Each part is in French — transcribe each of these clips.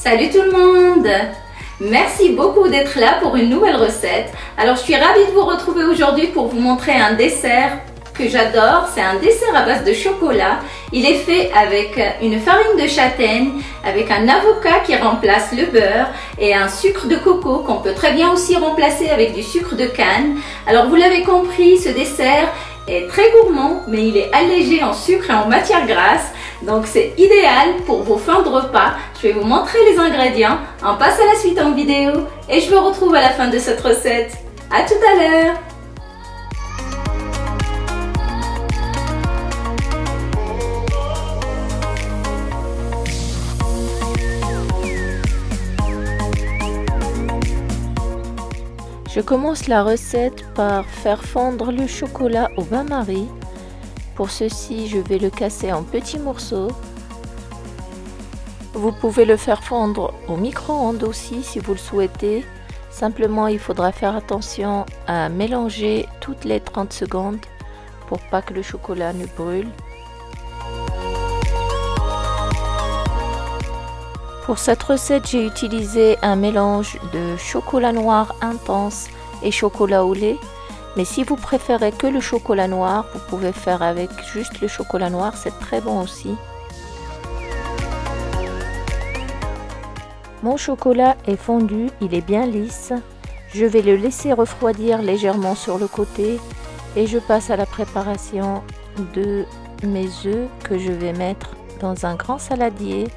Salut tout le monde! Merci beaucoup d'être là pour une nouvelle recette. Alors je suis ravie de vous retrouver aujourd'hui pour vous montrer un dessert que j'adore. C'est un dessert à base de chocolat. Il est fait avec une farine de châtaigne, avec un avocat qui remplace le beurre et un sucre de coco qu'on peut très bien aussi remplacer avec du sucre de canne. Alors vous l'avez compris, ce dessert est très gourmand, mais il est allégé en sucre et en matière grasse. Donc c'est idéal pour vos fins de repas. Je vais vous montrer les ingrédients. On passe à la suite en vidéo et je vous retrouve à la fin de cette recette. À tout à l'heure! Je commence la recette par faire fondre le chocolat au bain-marie. Pour ceci, je vais le casser en petits morceaux. Vous pouvez le faire fondre au micro-ondes aussi si vous le souhaitez. Simplement, il faudra faire attention à mélanger toutes les 30 secondes pour pas que le chocolat ne brûle. Pour cette recette, j'ai utilisé un mélange de chocolat noir intense et chocolat au lait. Mais si vous préférez que le chocolat noir, vous pouvez faire avec juste le chocolat noir, c'est très bon aussi. Mon chocolat est fondu, il est bien lisse. Je vais le laisser refroidir légèrement sur le côté et je passe à la préparation de mes œufs que je vais mettre dans un grand saladier.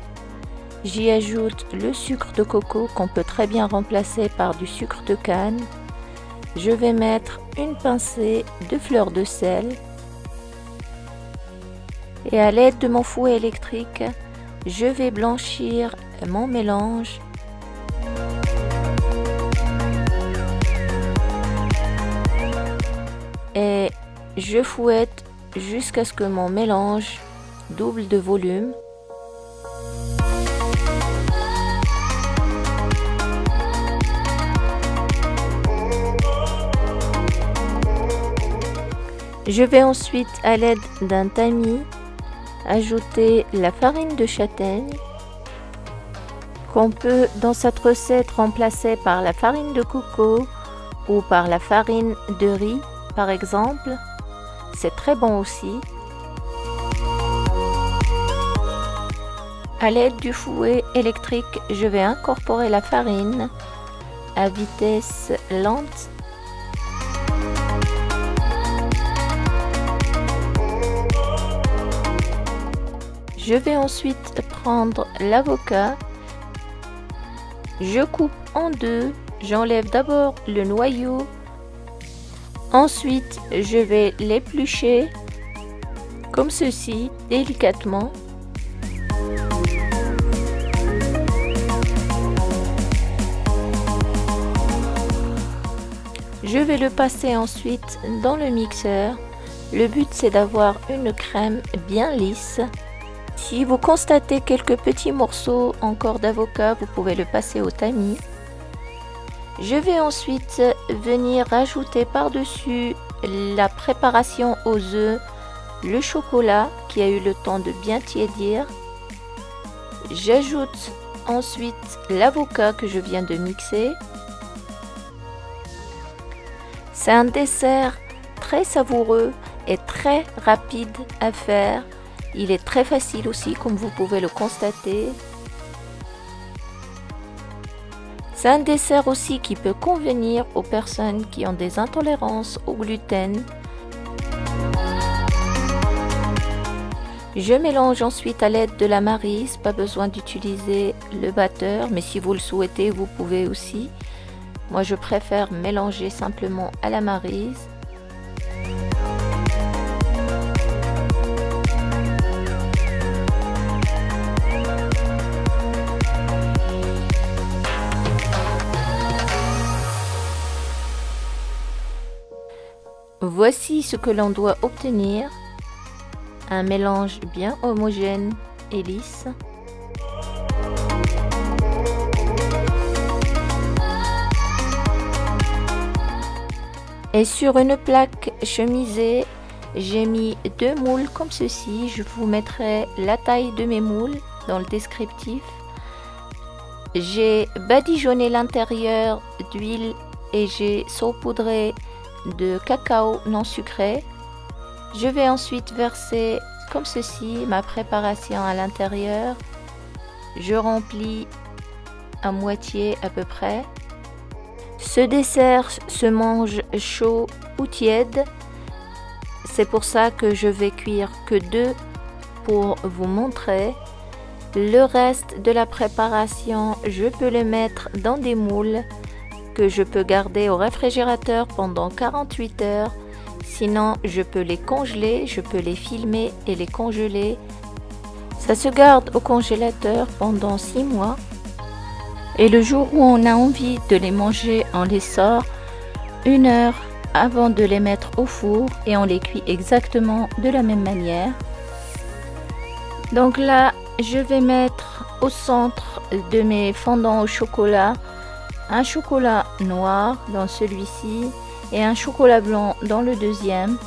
J'y ajoute le sucre de coco qu'on peut très bien remplacer par du sucre de canne. Je vais mettre une pincée de fleur de sel. Et à l'aide de mon fouet électrique, je vais blanchir mon mélange. Et je fouette jusqu'à ce que mon mélange double de volume. Je vais ensuite, à l'aide d'un tamis, ajouter la farine de châtaigne qu'on peut dans cette recette remplacer par la farine de coco ou par la farine de riz par exemple. C'est très bon aussi. À l'aide du fouet électrique, je vais incorporer la farine à vitesse lente. Je vais ensuite prendre l'avocat, je coupe en deux, j'enlève d'abord le noyau, ensuite je vais l'éplucher comme ceci, délicatement. Je vais le passer ensuite dans le mixeur. Le but c'est d'avoir une crème bien lisse. Si vous constatez quelques petits morceaux encore d'avocat, vous pouvez le passer au tamis. Je vais ensuite venir rajouter par-dessus la préparation aux œufs, le chocolat qui a eu le temps de bien tiédir. J'ajoute ensuite l'avocat que je viens de mixer. C'est un dessert très savoureux et très rapide à faire. Il est très facile aussi, comme vous pouvez le constater. C'est un dessert aussi qui peut convenir aux personnes qui ont des intolérances au gluten. Je mélange ensuite à l'aide de la maryse, pas besoin d'utiliser le batteur, mais si vous le souhaitez, vous pouvez aussi. Moi, je préfère mélanger simplement à la maryse. Voici ce que l'on doit obtenir, un mélange bien homogène et lisse. Et sur une plaque chemisée, j'ai mis 2 moules comme ceci. Je vous mettrai la taille de mes moules dans le descriptif. j'ai badigeonné l'intérieur d'huile et j'ai saupoudré de cacao non sucré. Je vais ensuite verser comme ceci ma préparation à l'intérieur. Je remplis à moitié à peu près. Ce dessert se mange chaud ou tiède. C'est pour ça que je vais cuire que 2 pour vous montrer. Le reste de la préparation, je peux le mettre dans des moules que je peux garder au réfrigérateur pendant 48 heures. Sinon, je peux les congeler, je peux les filmer et les congeler. Ça se garde au congélateur pendant 6 mois. Et le jour où on a envie de les manger, on les sort 1 heure avant de les mettre au four et on les cuit exactement de la même manière. Donc là, je vais mettre au centre de mes fondants au chocolat un chocolat noir dans celui-ci et un chocolat blanc dans le deuxième.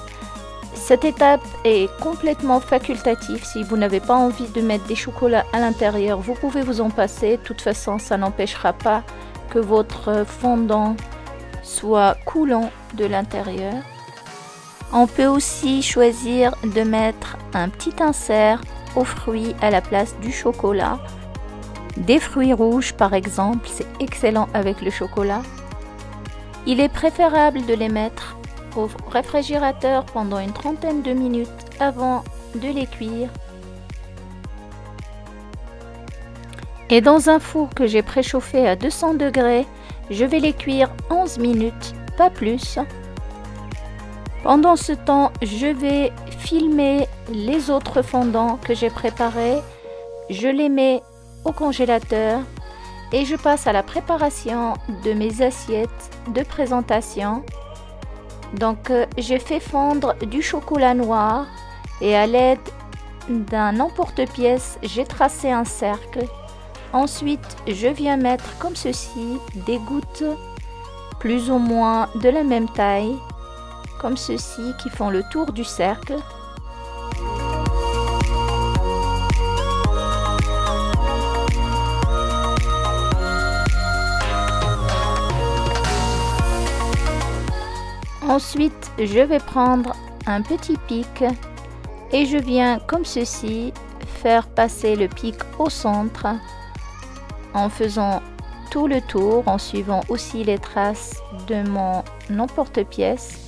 Cette étape est complètement facultative. Si vous n'avez pas envie de mettre des chocolats à l'intérieur, vous pouvez vous en passer. De toute façon, ça n'empêchera pas que votre fondant soit coulant de l'intérieur. On peut aussi choisir de mettre un petit insert aux fruits à la place du chocolat. Des fruits rouges par exemple, c'est excellent avec le chocolat. Il est préférable de les mettre au réfrigérateur pendant une trentaine de minutes avant de les cuire. Et dans un four que j'ai préchauffé à 200 degrés, je vais les cuire 11 minutes, pas plus. Pendant ce temps, je vais filmer les autres fondants que j'ai préparés. Je les mets au congélateur et je passe à la préparation de mes assiettes de présentation. Donc j'ai fait fondre du chocolat noir et à l'aide d'un emporte-pièce, j'ai tracé un cercle. Ensuite, je viens mettre comme ceci des gouttes plus ou moins de la même taille, comme ceci, qui font le tour du cercle. Ensuite, je vais prendre un petit pic et je viens comme ceci faire passer le pic au centre en faisant tout le tour, en suivant aussi les traces de mon emporte-pièce.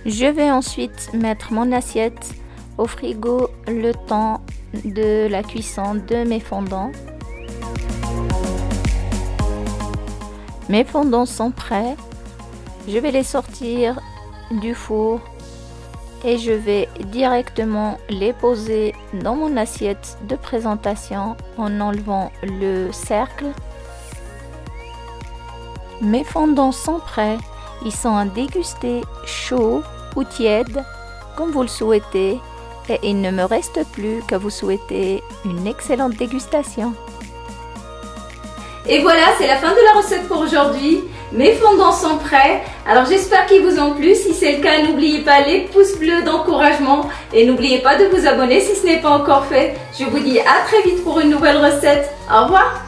Je vais ensuite mettre mon assiette au frigo le temps de la cuisson de mes fondants. Mes fondants sont prêts. Je vais les sortir du four et je vais directement les poser dans mon assiette de présentation en enlevant le cercle. Mes fondants sont prêts. Ils sont à déguster chauds ou tièdes, comme vous le souhaitez. Et il ne me reste plus qu'à vous souhaiter une excellente dégustation. Et voilà, c'est la fin de la recette pour aujourd'hui. Mes fondants sont prêts. Alors j'espère qu'ils vous ont plu. Si c'est le cas, n'oubliez pas les pouces bleus d'encouragement. Et n'oubliez pas de vous abonner si ce n'est pas encore fait. Je vous dis à très vite pour une nouvelle recette. Au revoir.